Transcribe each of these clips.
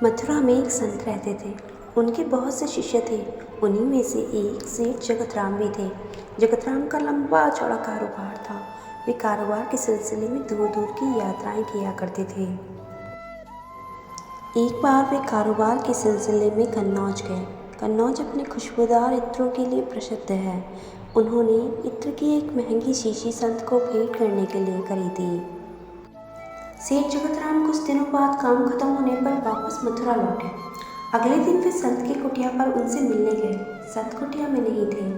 मथुरा में एक संत रहते थे। उनके बहुत से शिष्य थे। उन्हीं में से एक सेठ जगतराम भी थे। जगतराम का लंबा चौड़ा कारोबार था। वे कारोबार के सिलसिले में दूर दूर की यात्राएं किया करते थे। एक बार वे कारोबार के सिलसिले में कन्नौज गए। कन्नौज अपने खुशबूदार इत्रों के लिए प्रसिद्ध है। उन्होंने इत्र की एक महंगी शीशी संत को भेंट करने के लिए खरीदी। सेठ जगतराम कुछ दिनों बाद काम खत्म होने पर वापस मथुरा लौटे। अगले दिन वे संत की कुटिया पर उनसे मिलने गए। संत कुटिया में नहीं थे।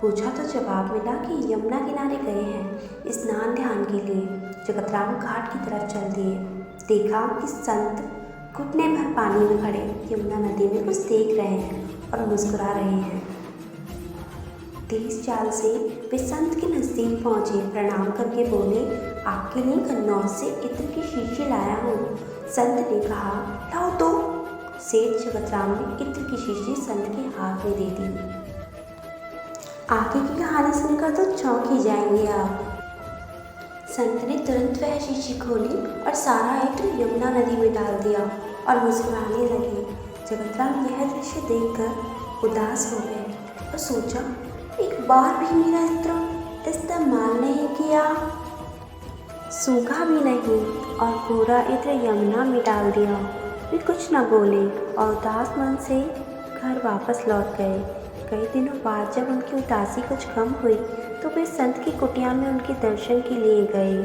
पूछा तो जवाब मिला कि यमुना किनारे गए हैं स्नान ध्यान के लिए। जगतराम घाट की तरफ चल दिए। देखा कि संत घुटने भर पानी में खड़े यमुना नदी में कुछ देख रहे हैं और मुस्कुरा रहे हैं। तेज चाल से वे संत के नज़दीक पहुँचे। प्रणाम करके बोले, आपके लिए कन्नौज से इत्र की शीशी लाया हूँ। संत ने कहा, लाओ तो। सेठ जगतराम ने इत्र की शीशी संत के हाथ में दे दी। आगे की कहानी सुनकर तो चौंक ही जाएंगे आप। संत ने तुरंत वह शीशी खोली और सारा इत्र यमुना नदी में डाल दिया और मुस्कुराने लगे। जगतराम यह दृश्य देखकर उदास हो गए और सोचा, एक बार भी मेरा इत्र इस्तेमाल नहीं किया, सूखा भी नहीं और पूरा इत्र यमुना में डाल दिया। वे कुछ न बोले और उदास मन से घर वापस लौट गए। कई दिनों बाद जब उनकी उदासी कुछ कम हुई तो वे संत की कुटिया में उनके दर्शन के लिए गए।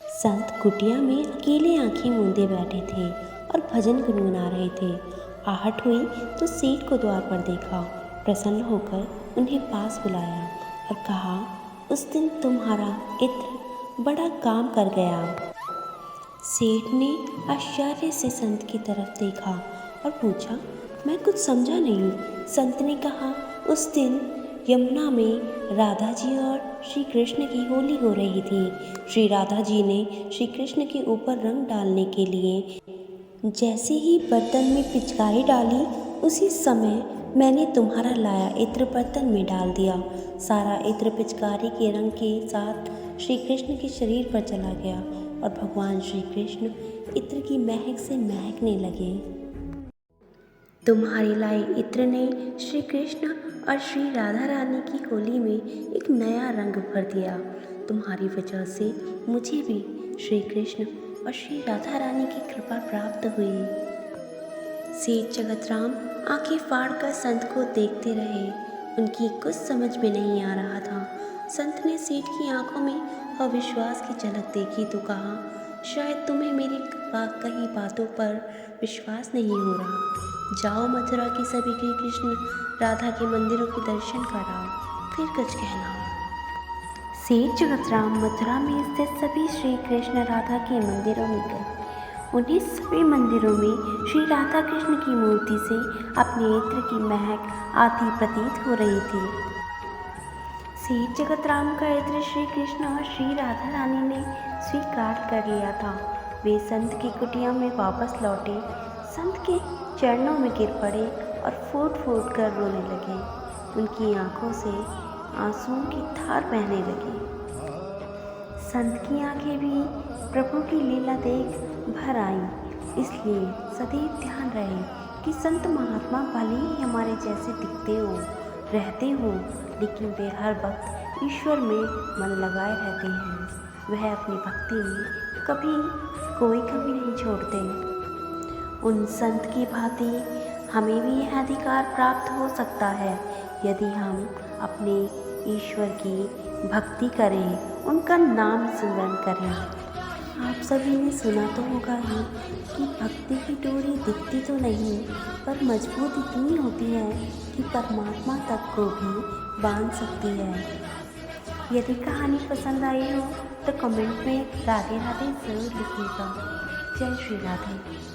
संत कुटिया में अकेले आंखें मूंदे बैठे थे और भजन गुनगुना रहे थे। आहट हुई तो सेठ को द्वार पर देखा। प्रसन्न होकर उन्हें पास बुलाया और कहा, उस दिन तुम्हारा इत्र बड़ा काम कर गया। सेठ ने आश्चर्य से संत की तरफ देखा और पूछा, मैं कुछ समझा नहीं। संत ने कहा, उस दिन यमुना में राधा जी और श्री कृष्ण की होली हो रही थी। श्री राधा जी ने श्री कृष्ण के ऊपर रंग डालने के लिए जैसे ही बर्तन में पिचकारी डाली, उसी समय मैंने तुम्हारा लाया इत्र बर्तन में डाल दिया। सारा इत्र पिचकारी के रंग के साथ श्री कृष्ण के शरीर पर चला गया और भगवान श्री कृष्ण इत्र की महक से महकने लगे। तुम्हारे लाए इत्र ने श्री कृष्ण और श्री राधा रानी की होली में एक नया रंग भर दिया। तुम्हारी वजह से मुझे भी श्री कृष्ण और श्री राधा रानी की कृपा प्राप्त हुई। सेठ जगतराम आंखें फाड़कर संत को देखते रहे। उनकी कुछ समझ में नहीं आ रहा था। संत ने सेठ की आंखों में अविश्वास की झलक देखी तो कहा, शायद तुम्हें मेरी कही बातों पर विश्वास नहीं हो रहा। जाओ मथुरा के सभी श्री कृष्ण राधा के मंदिरों के दर्शन कराओ, फिर कुछ कहना। सेठ जगतराम मथुरा में स्थित सभी श्री कृष्ण राधा के मंदिरों में गए। उन्हीं सभी मंदिरों में श्री राधा कृष्ण की मूर्ति से अपने इत्र की महक आती प्रतीत हो रही थी। सेठ जगतराम का इत्र श्री कृष्ण और श्री राधा रानी ने स्वीकार कर लिया था। वे संत की कुटिया में वापस लौटे, संत के चरणों में गिर पड़े और फूट फूट कर रोने लगे। उनकी आंखों से आंसुओं की धार बहने लगी। संत की आंखें भी प्रभु की लीला देख भर आई। इसलिए सदैव ध्यान रहे कि संत महात्मा भले ही हमारे जैसे दिखते हो, रहते हो, लेकिन वे हर वक्त ईश्वर में मन लगाए रहते हैं। वह अपनी भक्ति में कभी कोई कमी नहीं छोड़ते। उन संत की भांति हमें भी यह अधिकार प्राप्त हो सकता है यदि हम अपने ईश्वर की भक्ति करें, उनका नाम स्मरण करें। आप सभी ने सुना तो होगा ही कि भक्ति की डोरी दिखती तो नहीं, पर मजबूत इतनी होती है कि परमात्मा तक को भी बांध सकती है। यदि कहानी पसंद आई हो तो कमेंट में राधे राधे ज़रूर लिखिएगा। जय श्री राधे।